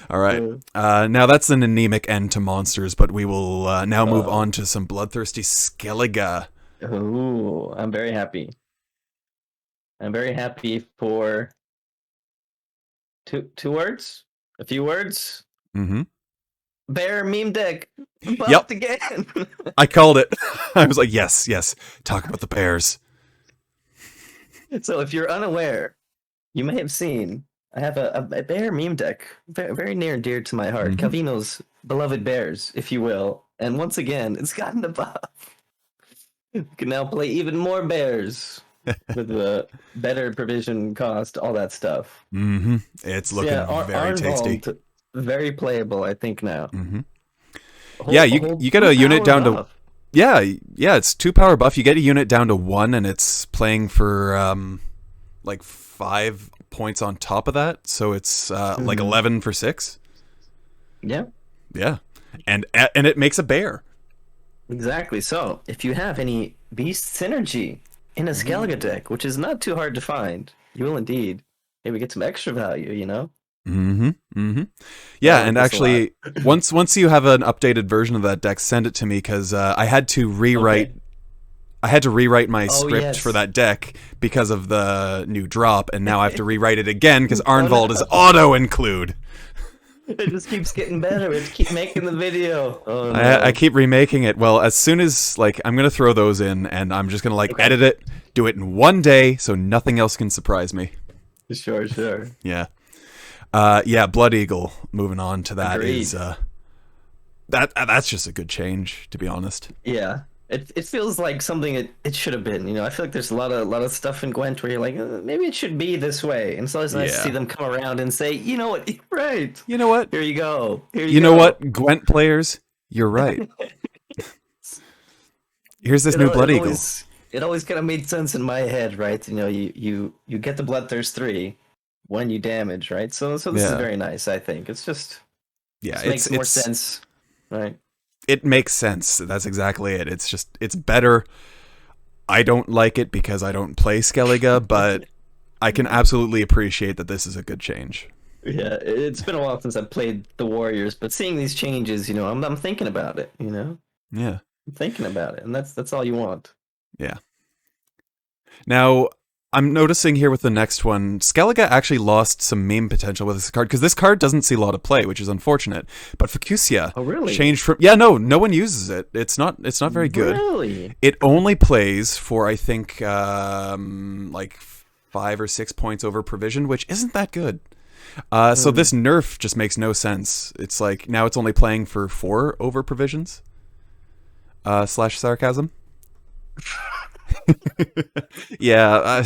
All right. Now that's an anemic end to monsters, but we will now move on to some bloodthirsty Skellige. Oh, I'm very happy. I'm very happy for two words, a few words. Mm-hmm. Bear meme deck Yep. buffed again. I called it. I was like, yes. Talk about the bears. So if you're unaware, you may have seen I have a bear meme deck, very near and dear to my heart. Kalvino's beloved bears, if you will. And once again, it's gotten a buff. You can now play even more bears with the better provision cost, all that stuff. Mm-hmm. It's looking very tasty. Very playable, I think now. Mm-hmm. You get a unit down to it's 2 power buff. You get a unit down to 1, and it's playing for like 5 points on top of that. So it's like 11 for 6. Yeah, and it makes a bear. Exactly. So if you have any beast synergy in a Skellige deck, which is not too hard to find, you will indeed maybe get some extra value. Yeah, and actually, once you have an updated version of that deck, send it to me, because I had to rewrite. Okay. I had to rewrite my script for that deck because of the new drop, and now I have to rewrite it again because Arnvald is auto include. It just keeps getting better. It keeps making the video. Oh, no. I keep remaking it. Well, as soon as I'm gonna throw those in, and I'm just gonna edit it, do it in one day, so nothing else can surprise me. Sure. Yeah. Blood Eagle. Moving on to that. Agreed. Is that's just a good change, to be honest. Yeah, it feels like something it should have been. I feel like there's a lot of stuff in Gwent where you're like, maybe it should be this way, and it's always nice to see them come around and say, you know what, you're right. You know what? Here you go. You know what, Gwent players, you're right. Here's this new Blood Eagle. It always kind of made sense in my head, right? You get the Bloodthirst 3 when you damage, right? So this is very nice, I think. It's just it makes more sense, right? It makes sense. That's exactly it. It's better. I don't like it because I don't play Skellige, but I can absolutely appreciate that this is a good change. Yeah, it's been a while since I've played the Warriors, but seeing these changes, I'm thinking about it, Yeah. I'm thinking about it, and that's all you want. Yeah. Now, I'm noticing here with the next one, Skellige actually lost some meme potential with this card, because this card doesn't see a lot of play, which is unfortunate. But Fucusia changed from no one uses it. It's not very good. Really? It only plays for, I think, 5 or 6 points over provision, which isn't that good. So this nerf just makes no sense. It's like now it's only playing for 4 over provisions. / sarcasm. Yeah.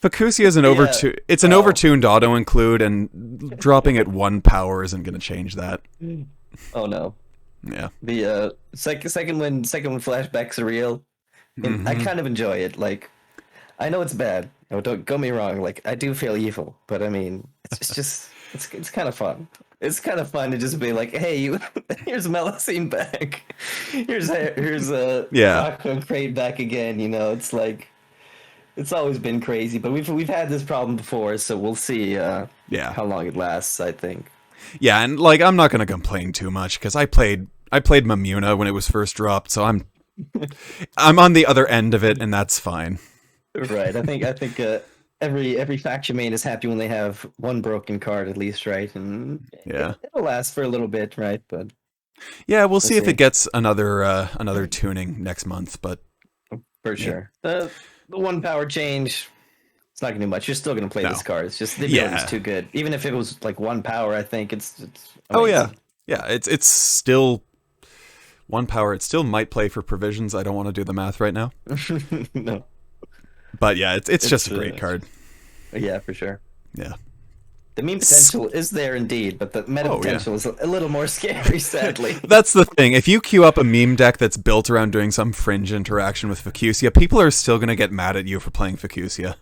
Fucusia is an overtuned. It's an overtuned auto include, and dropping it 1 power isn't going to change that. Oh no. Yeah. The second when flashbacks are real, I kind of enjoy it. Like, I know it's bad. No, don't get me wrong. Like, I do feel evil, but I mean, it's just it's kind of fun. It's kind of fun to just be like, hey, here's Melusine back. Here's Crate back again. It's like, it's always been crazy, but we've had this problem before, so we'll see how long it lasts, I think. Yeah, and I'm not gonna complain too much because I played Mamuna when it was first dropped, so I'm on the other end of it, and that's fine. Right. I think every faction main is happy when they have one broken card at least, right? And it'll last for a little bit, right? But yeah, we'll see if it gets another tuning next month, but for sure. The 1 power change, it's not gonna do much. You're still gonna play this card. It's just the ability's too good. Even if it was like 1 power, I think it's amazing. It's still 1 power. It still might play for provisions. I don't want to do the math right now. No. But yeah, it's just a great card. Yeah, for sure. Yeah. The meme potential is there indeed, but the meta potential is a little more scary, sadly. That's the thing. If you queue up a meme deck that's built around doing some fringe interaction with Fucusia, people are still going to get mad at you for playing Fucusia.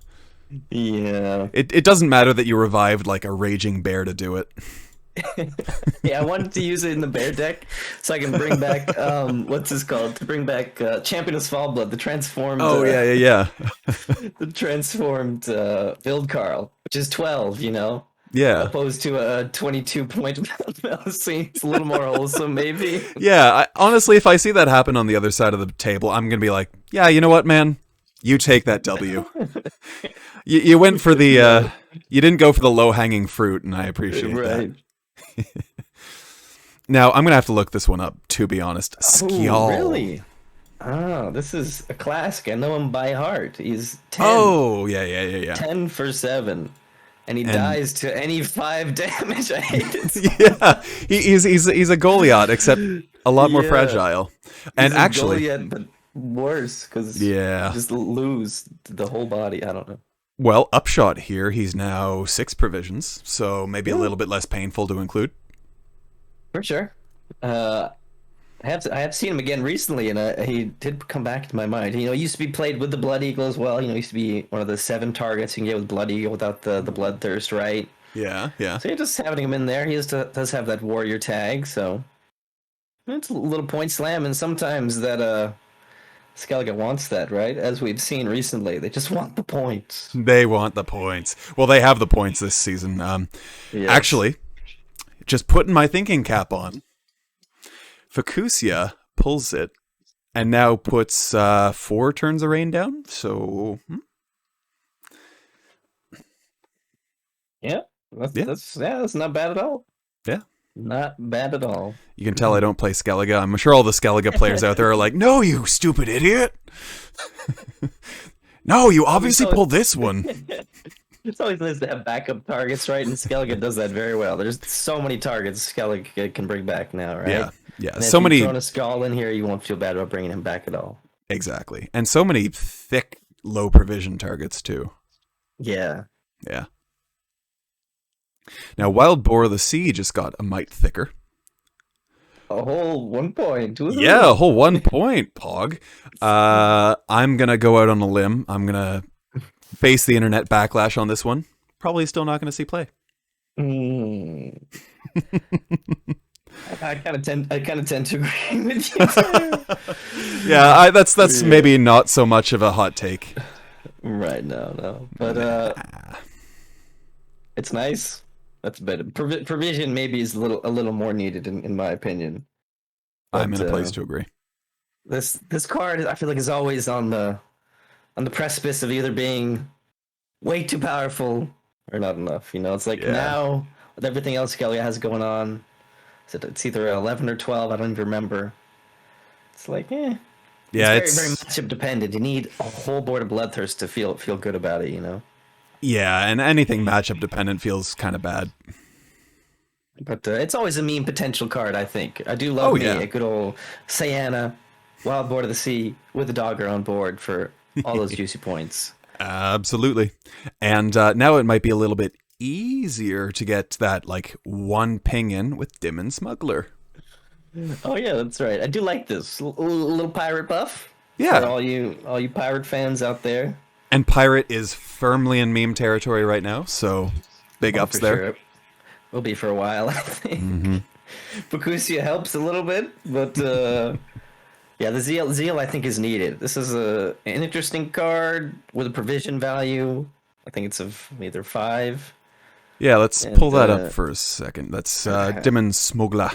Yeah. It doesn't matter that you revived a raging bear to do it. Yeah, I wanted to use it in the bear deck so I can bring back what's this called? To bring back Champion of Svalbard, the transformed. Oh yeah. The transformed build Carl, which is 12. Yeah. opposed to a 22-point scene. It's a little more wholesome, maybe. Yeah, honestly, if I see that happen on the other side of the table, I'm going to be like, yeah, you know what, man? You take that W. You went for the, you didn't go for the low-hanging fruit, and I appreciate that. Now, I'm going to have to look this one up, to be honest. Skellige. Really? Oh, this is a classic. I know him by heart. He's 10. Oh, yeah. 10 for 7. And he dies to any 5 damage. I hate it. Yeah, he's a Goliath, except a lot more fragile. And He's actually, Goliath, but worse because you just lose the whole body. I don't know. Well, upshot here, he's now 6 provisions, so maybe a little bit less painful to include. For sure. I have seen him again recently, and he did come back to my mind. You know, he used to be played with the Blood Eagle as well. You know, he used to be one of the 7 targets you can get with Blood Eagle without the Bloodthirst, right? Yeah. So you're just having him in there. He does have that warrior tag, so it's a little point slam, and sometimes that Skellige wants that, right? As we've seen recently, they just want the points. They want the points. Well, they have the points this season. Actually, just putting my thinking cap on, Fukusia pulls it and now puts 4 turns of rain down. So, that's not bad at all. Yeah. Not bad at all. You can tell I don't play Skellige. I'm sure all the Skellige players out there are like, no, you stupid idiot. No, you obviously pulled this one. It's always nice to have backup targets, right? And Skellige does that very well. There's so many targets Skellige can bring back now, right? Yeah. And So if many. you throw a skull in here, you won't feel bad about bringing him back at all. Exactly. And so many thick, low provision targets, too. Yeah. Now, Wild Boar of the Sea just got a mite thicker. A whole 1 point. Woo-hoo. Yeah, a whole 1 point, Pog. I'm going to go out on a limb. I'm going to face the internet backlash on this one. Probably still not going to see play. I kind of tend to agree with you too. Yeah, that's maybe not so much of a hot take. Right, no. But it's nice. That's better. Provision maybe is a little more needed in my opinion. But, I'm in a place to agree. This card, I feel like, is always on the precipice of either being way too powerful or not enough. You know, it's like now with everything else Skellige has going on, it's either 11 or 12. I don't even remember. It's like, yeah, it's very matchup dependent. You need a whole board of Bloodthirst to feel good about it. You know. Yeah, and anything matchup dependent feels kind of bad. But it's always a meme potential card, I think. I do love a good old Sayana, Wild Board of the Sea, with a Dogger on board for all those juicy points. Absolutely. And now it might be a little bit easier to get that, like, 1 ping in with Demon Smuggler. Oh, yeah, that's right. I do like this. Little pirate buff. Yeah. For all you pirate fans out there. And Pirate is firmly in meme territory right now, so big ups there. Sure. Will be for a while, I think. Fukusia helps a little bit, but yeah, the Zeal I think is needed. This is an interesting card with a provision value. I think it's of either 5. Yeah, let's pull that up for a second. That's Demon Smuggler.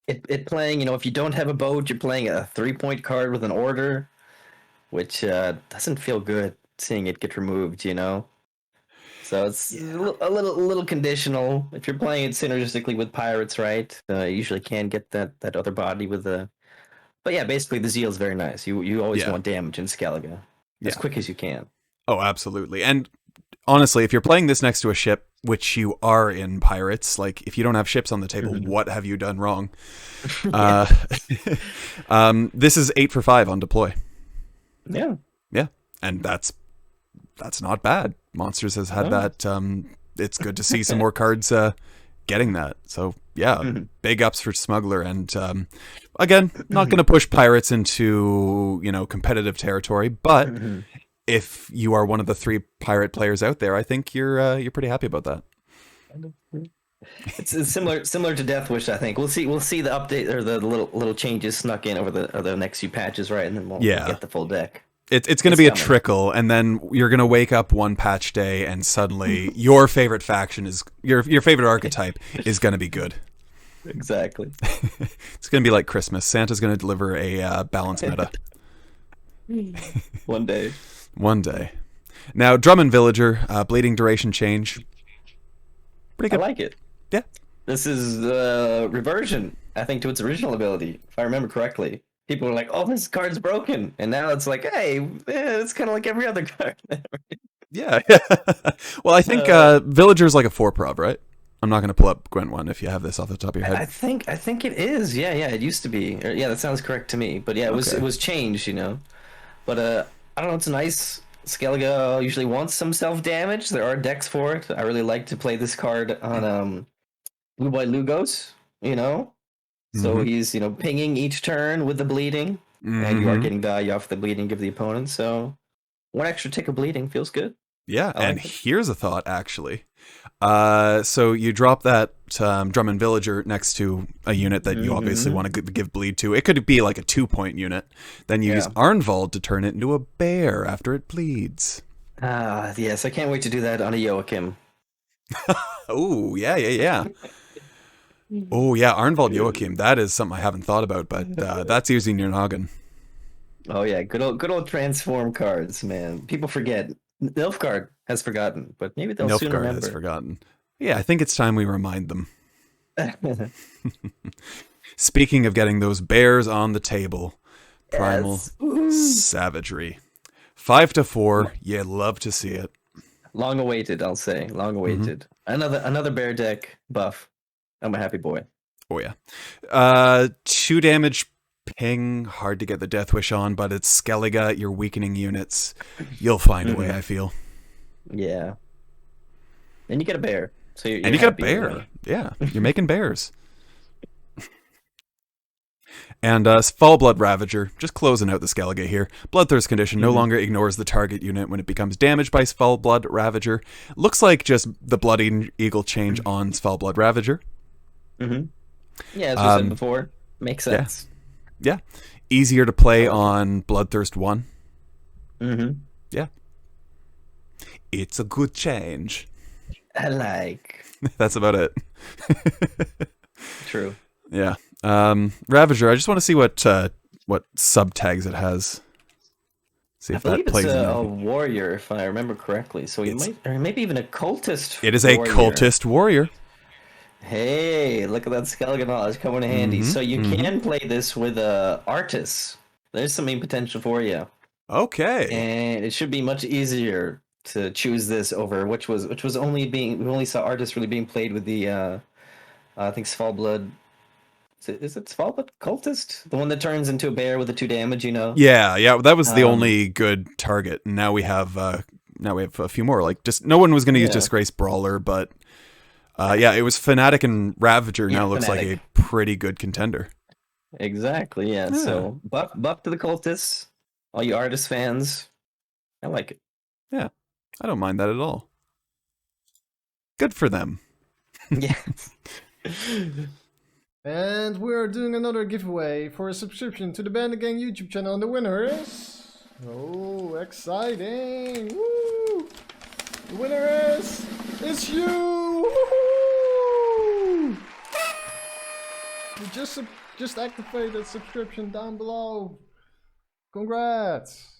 It playing, if you don't have a boat, you're playing a 3-point card with an order, which doesn't feel good seeing it get removed, So it's a little conditional. If you're playing it synergistically with pirates, right? You usually can get that other body with the. But yeah, basically the Zeal is very nice. You always want damage in Skellige as quick as you can. Oh, absolutely. And honestly, if you're playing this next to a ship, which you are in pirates, like if you don't have ships on the table, what have you done wrong? This is 8 for 5 on deploy. Yeah, and that's not bad. Monsters has had that. It's good to see some more cards getting that. So yeah, big ups for Smuggler. And again, not going to push pirates into competitive territory, but if you are one of the 3 pirate players out there, I think you're pretty happy about that. It's similar to Death Wish. I think we'll see the update or the little changes snuck in over the next few patches, right? And then we'll get the full deck. It's going to It's be a coming. trickle, and then you're going to wake up one patch day, and suddenly your favorite faction is your favorite archetype is going to be good. Exactly. It's going to be like Christmas. Santa's going to deliver a balanced meta One day. one day. Now, Drummond Villager, bleeding duration change. Pretty I good. like it. Yeah. This is reversion, I think, to its original ability, if I remember correctly. People were like, "Oh, this card's broken," and now it's like, "Hey, it's kind of like every other card." Yeah. Well, I think Villager's like a 4-prov, right? I'm not going to pull up Gwent 1 if you have this off the top of your head. I think it is. Yeah, it used to be. Yeah, that sounds correct to me. But yeah, it was changed, you know. But I don't know. It's nice. Skellige usually wants some self damage. There are decks for it. I really like to play this card on Blue White Lugos. You know, so he's pinging each turn with the bleeding, and you are getting value off the bleeding. Give the opponent so one extra tick of bleeding feels good. Yeah, I and like it. here's a thought, actually. So you drop that Drummond Villager next to a unit that you obviously want to give bleed to. It could be like a 2-point unit. Then you use Arnvald to turn it into a bear after it bleeds. Yes, I can't wait to do that on a Joachim. Oh, yeah. Oh, yeah, Arnvald Joachim. That is something I haven't thought about, but that's using your noggin. Oh yeah, good old transform cards, man. People forget. Nilfgaard has forgotten, but maybe they'll soon Nilfgaard remember. has forgotten. Yeah, I think it's time we remind them. Speaking of getting those bears on the table, Primal Savagery. 5-4, you love to see it. Long awaited, I'll say. Long awaited. Another bear deck buff. I'm a happy boy. Oh yeah. 2 damage ping, hard to get the Death Wish on, but it's Skellige, you're weakening units. You'll find a way, I feel. Yeah. And you get a bear. So you're and you get a happy bear. anyway. Yeah, you're making bears. And Fall Blood Ravager, just closing out the Skellige here. Bloodthirst condition no longer ignores the target unit when it becomes damaged by Fall Blood Ravager. Looks like just the Blood Eagle change on Fall Blood Ravager. Yeah, as we said before, makes sense. Yeah. Easier to play on Bloodthirst 1. Yeah. It's a good change. I like. That's about it. True. Yeah. Ravager, I just want to see what sub tags it has. See if I believe that plays it's in. a warrior, if I remember correctly. So he might, or maybe even a cultist. It is a cultist warrior. Hey, look at that Skellige knowledge coming in handy. So you can play this with artists. There's some main potential for you. Okay. And it should be much easier to choose this over which was only being we only saw artists really being played with the I think Svalblood. Is it Svalblood cultist? The one that turns into a bear with the 2 damage, you know? Yeah, that was the only good target. Now we have a few more. Like just no one was going to use Disgrace Brawler, but it was Fnatic and Ravager now looks like a pretty good contender. Exactly, yeah. So buff to the cultists, all you artist fans. I like it. Yeah, I don't mind that at all. Good for them. Yeah. And we're doing another giveaway for a subscription to the Bandit Gang YouTube channel, and the winner is... Oh, exciting! Woo! The winner is you! Woohoo! You just activate that subscription down below. Congrats!